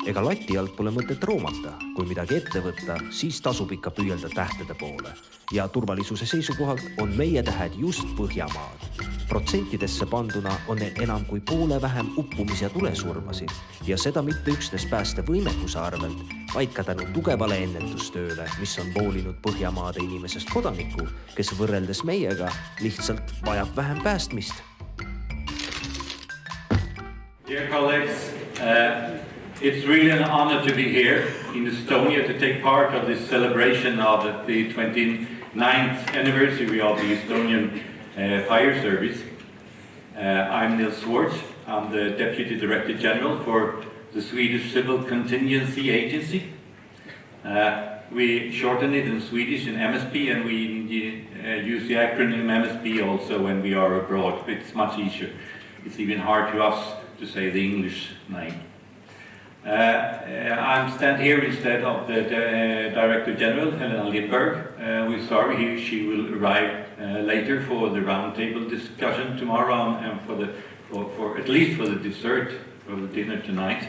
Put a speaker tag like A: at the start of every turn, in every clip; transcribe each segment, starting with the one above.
A: Ega lati alt pole mõtet roomata, kui midagi ette võtta, siis tasub ikka püüelda tähtede poole. Ja turvalisuse seisukohalt on meie tähed just Põhjamaad. Protsentidesse panduna on enam kui poole vähem uppumis- ja tulesurmasid ja seda mitte üksnes päästevõimekuse arvelt, vaid ka tänu tugevale ennetustööle, mis on voolinud Põhjamaade inimesest kodanikku, kes võrreldes meiega lihtsalt vajab vähem päästmist.
B: Dear colleagues, it's really an honor to be here in Estonia to take part of this celebration of the 29th anniversary of the Estonian Fire Service. I'm Nils Swartz. I'm the Deputy Director General for the Swedish Civil Contingencies Agency. We shorten it in Swedish in MSP, and we use the acronym MSP also when we are abroad. It's much easier. It's even hard to us to say the English name. I'm stand here instead of the Director General, Helena Lindberg. We're sorry she will arrive later for the roundtable discussion tomorrow and for at least for the dessert, for the dinner tonight.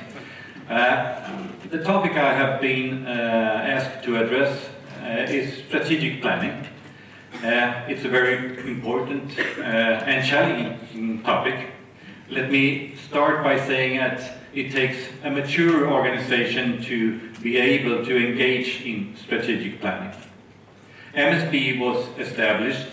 B: The topic I have been asked to address is strategic planning. It's a very important and challenging topic. Let me start by saying that it takes a mature organization to be able to engage in strategic planning. MSB was established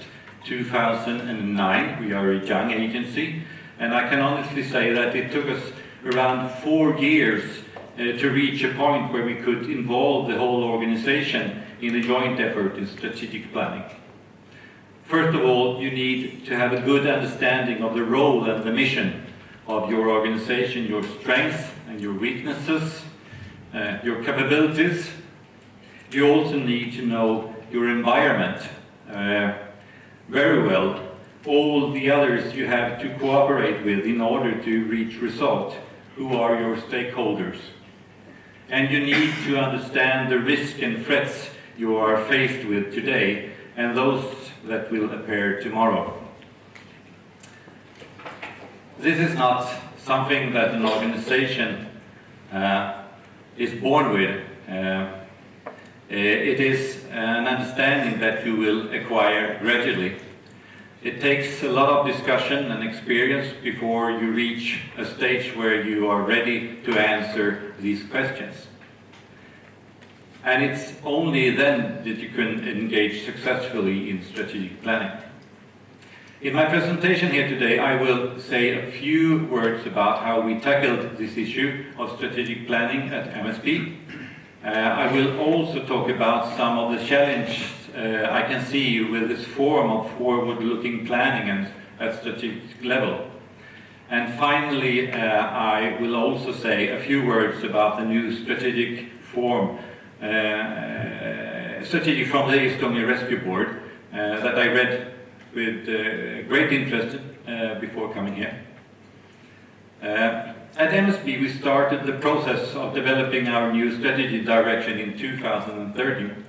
B: 2009. We are a young agency, and I can honestly say that it took us around 4 years to reach a point where we could involve the whole organization in a joint effort in strategic planning. First of all, you need to have a good understanding of the role and the mission of your organization, your strengths and your weaknesses, your capabilities. You also need to know your environment very well, all the others you have to cooperate with in order to reach result. Who are your stakeholders? And you need to understand the risk and threats you are faced with today and those that will appear tomorrow. This is not something that an organization is born with. It is an understanding that you will acquire gradually. It takes a lot of discussion and experience before you reach a stage where you are ready to answer these questions. And it's only then that you can engage successfully in strategic planning. In my presentation here today, I will say a few words about how we tackled this issue of strategic planning at MSP. I will also talk about some of the challenges I can see with this form of forward-looking planning and at strategic level. And finally, I will also say a few words about the new strategic form, strategy from the Estonian Rescue Board that I read with great interest before coming here. At MSB, we started the process of developing our new strategy direction in 2013.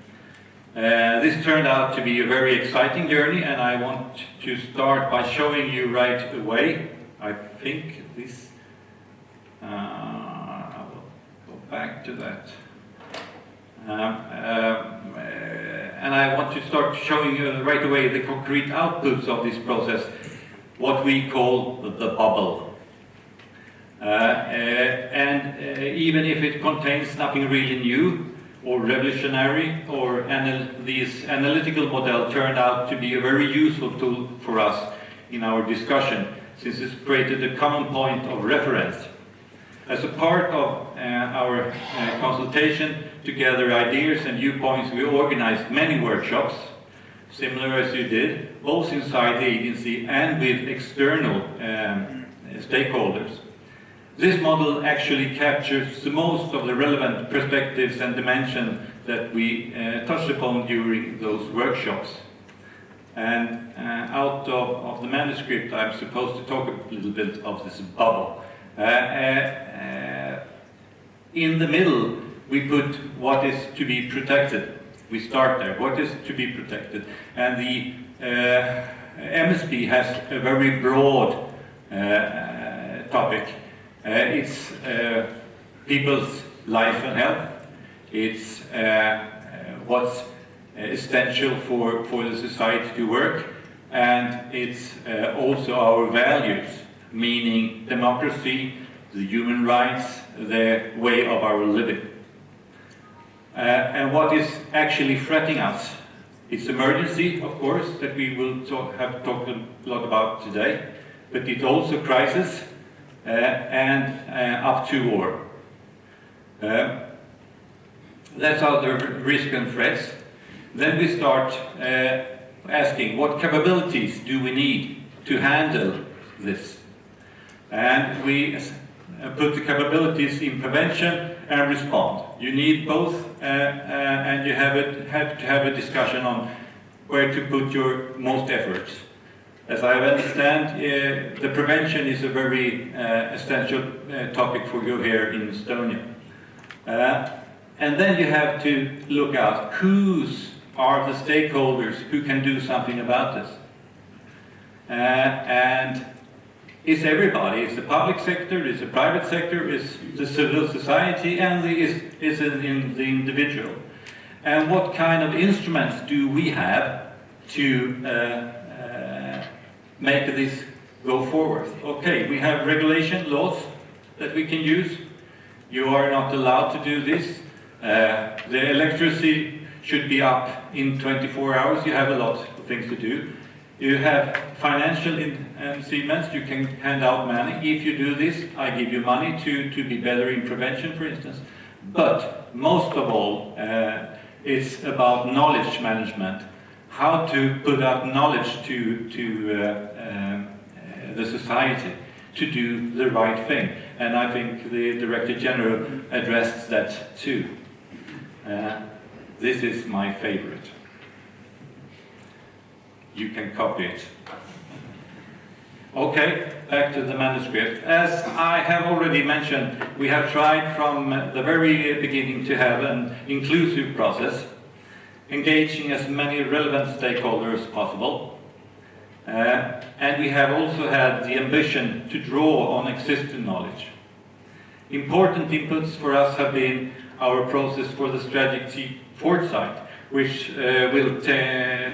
B: This turned out to be a very exciting journey, and I want to start by showing you right away. I think this, I will go back to that. And I want to start showing you right away the concrete outputs of this process, what we call the bubble. Even if it contains nothing really new or revolutionary, or this analytical model turned out to be a very useful tool for us in our discussion, since it's created a common point of reference. As a part of our consultation to gather ideas and viewpoints, we organized many workshops, similar as you did, both inside the agency and with external stakeholders. This model actually captures the most of the relevant perspectives and dimensions that we touched upon during those workshops. And out of the manuscript, I'm supposed to talk a little bit of this bubble. In the middle, we put what is to be protected. We start there, what is to be protected. And the MSB has a very broad topic. It's people's life and health, it's what's essential for the society to work, and it's also our values, meaning democracy, the human rights, the way of our living. And what is actually threatening us? It's emergency, of course, that we will have talked a lot about today, but it's also crisis and up to war. That's all the risk and threats. Then we start asking, what capabilities do we need to handle this? And we put the capabilities in prevention and respond. You need both, and you have to have a discussion on where to put your most efforts. As I understand, the prevention is a very essential topic for you here in Estonia. And then you have to look out whose are the stakeholders who can do something about this. And is everybody, is the public sector, is the private sector, is the civil society, and is the individual? And what kind of instruments do we have to make this go forward? Okay, we have regulation laws that we can use. You are not allowed to do this. The electricity should be up in 24 hours. You have a lot of things to do. You have financial instruments. You can hand out money. If you do this, I give you money to be better in prevention, for instance. But most of all, it's about knowledge management. How to put out knowledge to the society to do the right thing. And I think the Director General addressed that too. This is my favorite. You can copy it. Okay, back to the manuscript. As I have already mentioned, we have tried from the very beginning to have an inclusive process, engaging as many relevant stakeholders as possible. And we have also had the ambition to draw on existing knowledge. Important inputs for us have been our process for the strategy foresight, which we'll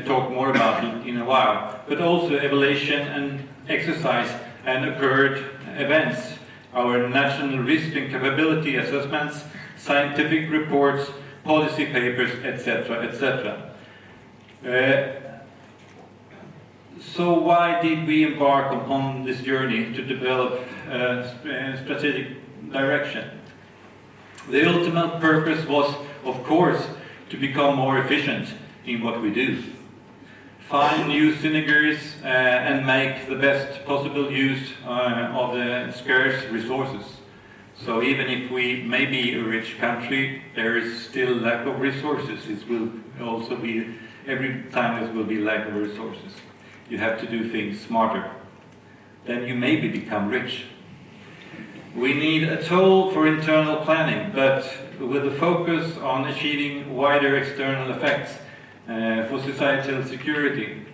B: talk more about in a while, but also evaluation and exercise and occurred events, our national risk and capability assessments, scientific reports, policy papers, etc., etc. So why did we embark upon this journey to develop strategic direction? The ultimate purpose was, of course, to become more efficient in what we do, find new synergies and make the best possible use of the scarce resources. So even if we may be a rich country, there is still lack of resources. It will also be, every time there will be lack of resources. You have to do things smarter. Then you maybe become rich. We need a tool for internal planning, but with a focus on achieving wider external effects for societal security.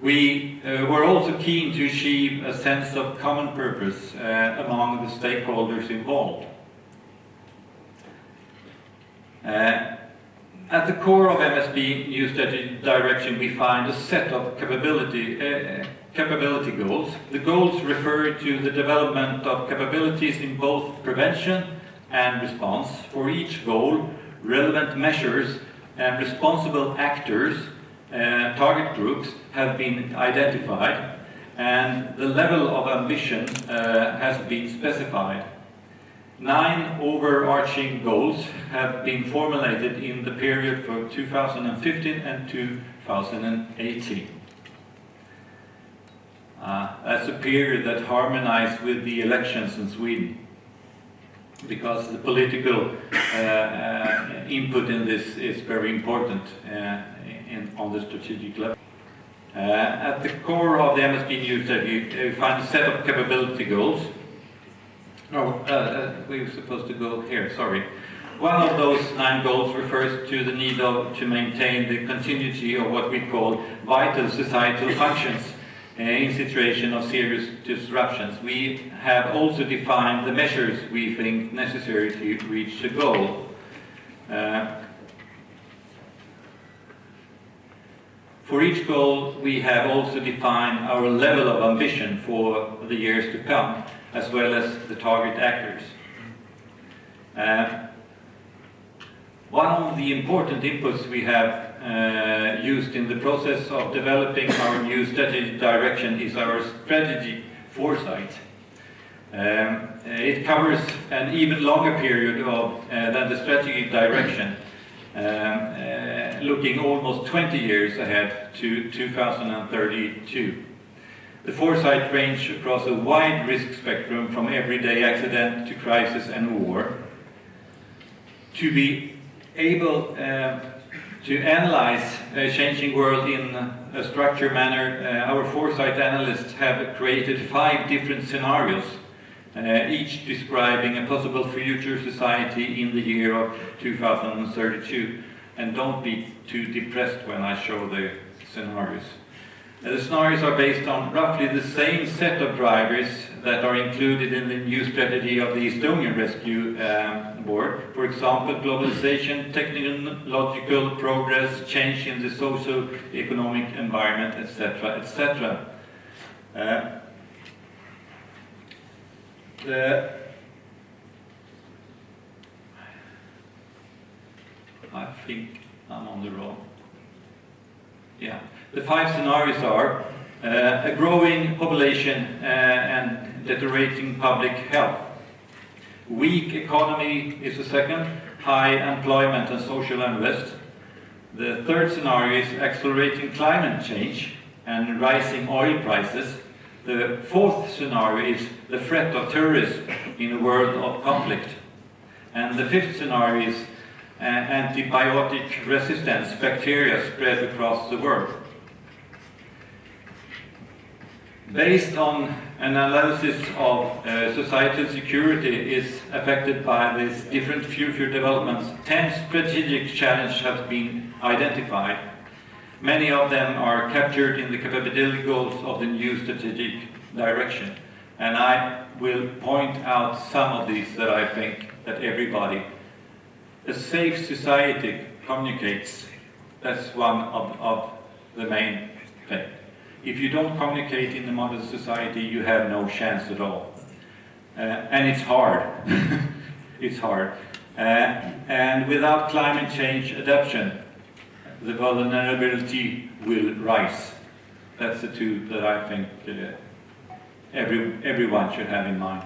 B: We were also keen to achieve a sense of common purpose among the stakeholders involved. At the core of MSB New Strategy Direction, we find a set of capability goals. The goals refer to the development of capabilities in both prevention and response. For each goal, relevant measures and responsible actors, target groups, have been identified, and the level of ambition has been specified. 9 overarching goals have been formulated in the period from 2015 and 2018. That's a period that harmonized with the elections in Sweden, because the political input in this is very important on the strategic level. At the core of the MSB New Strategy, we find a set of capability goals. We were supposed to go here, sorry. One of those 9 goals refers to the need to maintain the continuity of what we call vital societal functions in situation of serious disruptions. We have also defined the measures we think necessary to reach the goal. For each goal, we have also defined our level of ambition for the years to come, as well as the target actors. One of the important inputs we have used in the process of developing our new strategy direction is our strategy foresight. It covers an even longer period than the strategy direction, looking almost 20 years ahead to 2032. The foresight range across a wide risk spectrum from everyday accident to crisis and war. To be able to analyze a changing world in a structured manner, our foresight analysts have created 5 different scenarios, each describing a possible future society in the year of 2032. And don't be too depressed when I show the scenarios. The scenarios are based on roughly the same set of drivers that are included in the new strategy of the Estonian Rescue Board. For example, globalization, technological progress, change in the socio-economic environment, etc., etc. I think I'm on the wrong. Yeah. The 5 scenarios are a growing population and deteriorating public health. Weak economy is the second, high employment and social unrest. The third scenario is accelerating climate change and rising oil prices. The fourth scenario is the threat of terrorism in a world of conflict. And the fifth scenario is antibiotic resistance bacteria spread across the world. Based on analysis of societal security is affected by these different future developments, 10 strategic challenges have been identified. Many of them are captured in the capability goals of the new strategic direction. And I will point out some of these that I think that everybody. A safe society communicates. That's one of the main things. If you don't communicate in the modern society, you have no chance at all. And it's hard. It's hard. And without climate change adaptation, the vulnerability will rise. That's the 2 that I think everyone should have in mind.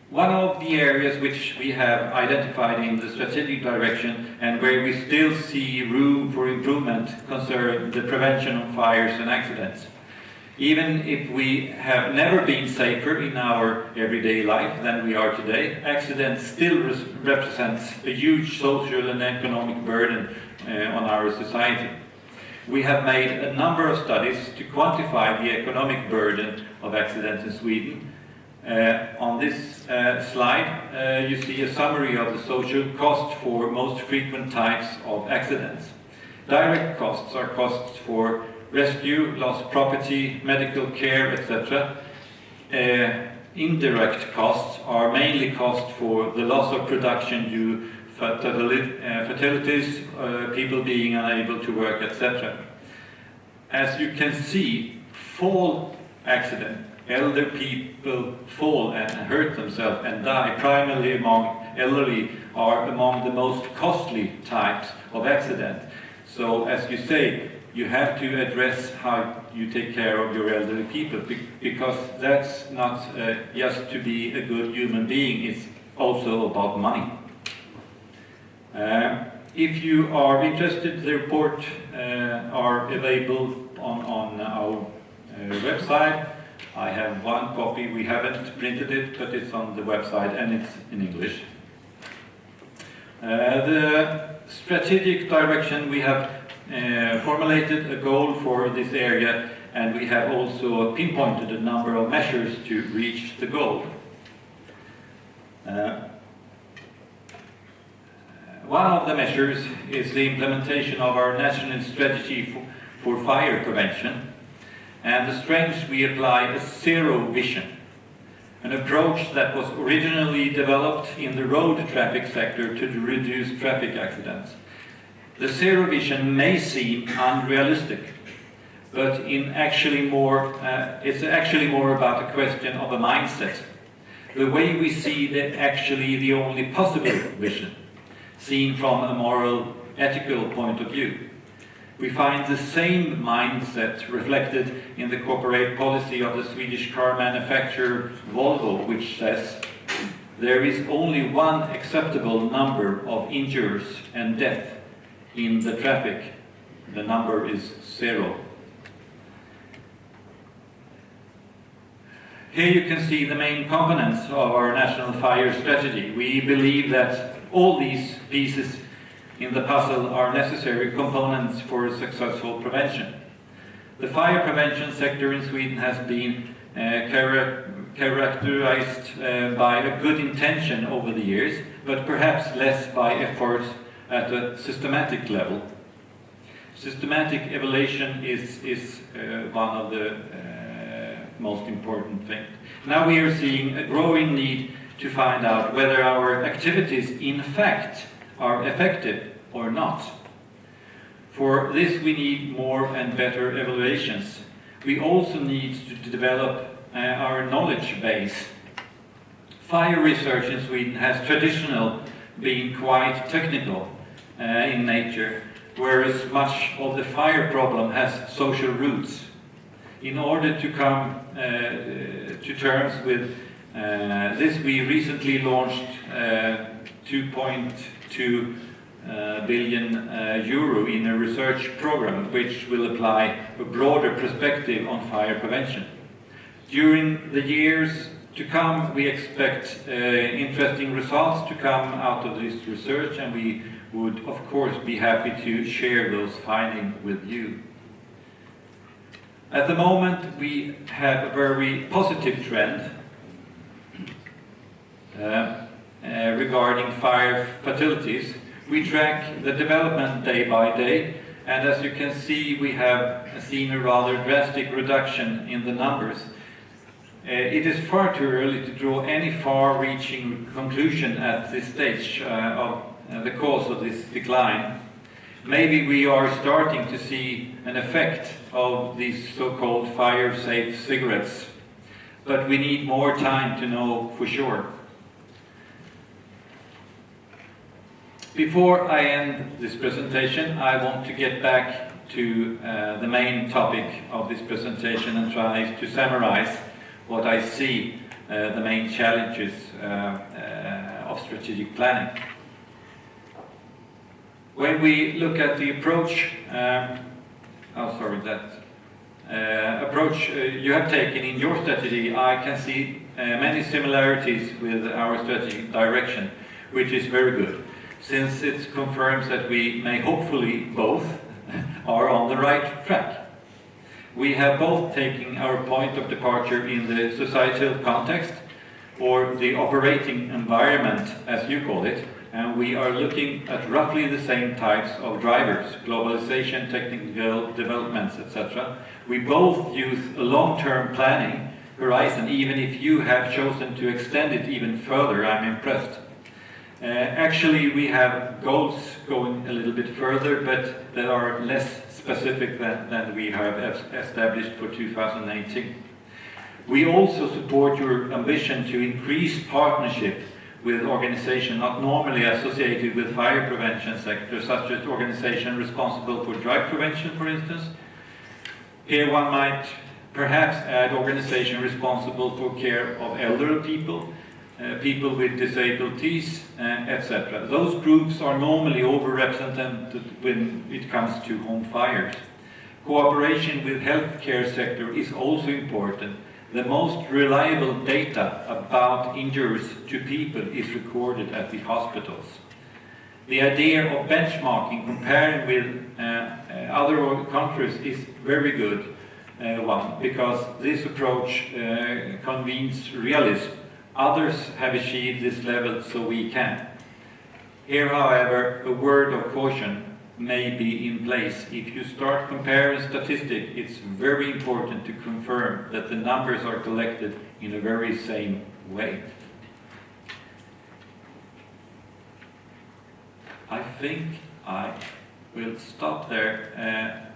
B: One of the areas which we have identified in the strategic direction and where we still see room for improvement concerns the prevention of fires and accidents. Even if we have never been safer in our everyday life than we are today, accidents still represents a huge social and economic burden on our society. We have made a number of studies to quantify the economic burden of accidents in Sweden. On this slide, you see a summary of the social cost for most frequent types of accidents. Direct costs are costs for rescue, lost property, medical care, etc. Indirect costs are mainly costs for the loss of production due fatalities, people being unable to work, etc. As you can see, fall accident. Elder people fall and hurt themselves and die, primarily among elderly, are among the most costly types of accident. So, as you say, you have to address how you take care of your elderly people, because that's not just to be a good human being, it's also about money. If you are interested, the report are available on our website. I have one copy, we haven't printed it, but it's on the website and it's in English. The strategic direction, we have formulated a goal for this area, and we have also pinpointed a number of measures to reach the goal. One of the measures is the implementation of our national strategy for fire prevention, and the strengths we apply a zero vision, an approach that was originally developed in the road traffic sector to reduce traffic accidents. The zero vision may seem unrealistic, but it's actually more about a question of a mindset. The way we see actually the only possible vision, seen from a moral, ethical point of view. We find the same mindset reflected in the corporate policy of the Swedish car manufacturer Volvo, which says there is only one acceptable number of injuries and death in the traffic. The number is 0. Here you can see the main components of our national fire strategy. We believe that all these pieces in the puzzle are necessary components for successful prevention. The fire prevention sector in Sweden has been characterized by a good intention over the years, but perhaps less by efforts at a systematic level. Systematic evaluation is one of the most important things. Now we are seeing a growing need to find out whether our activities in fact are effective or not. For this we need more and better evaluations. We also need to develop our knowledge base. Fire research in Sweden has traditionally been quite technical in nature, whereas much of the fire problem has social roots. In order to come to terms with this, we recently launched 2.2 billion euro in a research program which will apply a broader perspective on fire prevention. During the years to come, we expect interesting results to come out of this research, and we would of course be happy to share those findings with you. At the moment, we have a very positive trend regarding fire fatalities. We track the development day by day, and as you can see, we have seen a rather drastic reduction in the numbers. It is far too early to draw any far-reaching conclusion at this stage of the cause of this decline. Maybe we are starting to see an effect of these so-called fire-safe cigarettes, but we need more time to know for sure. Before I end this presentation, I want to get back to the main topic of this presentation and try to summarize what I see the main challenges of strategic planning. When we look at the approach, approach you have taken in your strategy, I can see many similarities with our strategic direction, which is very good, since it confirms that we may hopefully both are on the right track. We have both taken our point of departure in the societal context, or the operating environment, as you call it, and we are looking at roughly the same types of drivers, globalization, technical developments, etc. We both use a long-term planning horizon, even if you have chosen to extend it even further. I'm impressed. Actually, we have goals going a little bit further, but that are less specific than we have established for 2018. We also support your ambition to increase partnership with organizations not normally associated with fire prevention sectors, such as organizations responsible for drug prevention, for instance. Here one might perhaps add organizations responsible for care of elderly people, people with disabilities, etc. Those groups are normally overrepresented when it comes to home fires. Cooperation with healthcare sector is also important. The most reliable data about injuries to people is recorded at the hospitals. The idea of benchmarking, comparing with other countries, is very good one, because this approach convenes realism. Others have achieved this level, so we can. Here, however, a word of caution may be in place. If you start comparing statistics, it's very important to confirm that the numbers are collected in a very same way. I think I will stop there,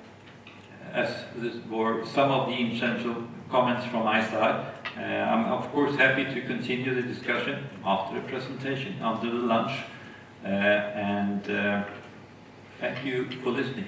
B: as this were some of the essential comments from my side. I'm of course happy to continue the discussion after the presentation, after the lunch, and thank you for listening.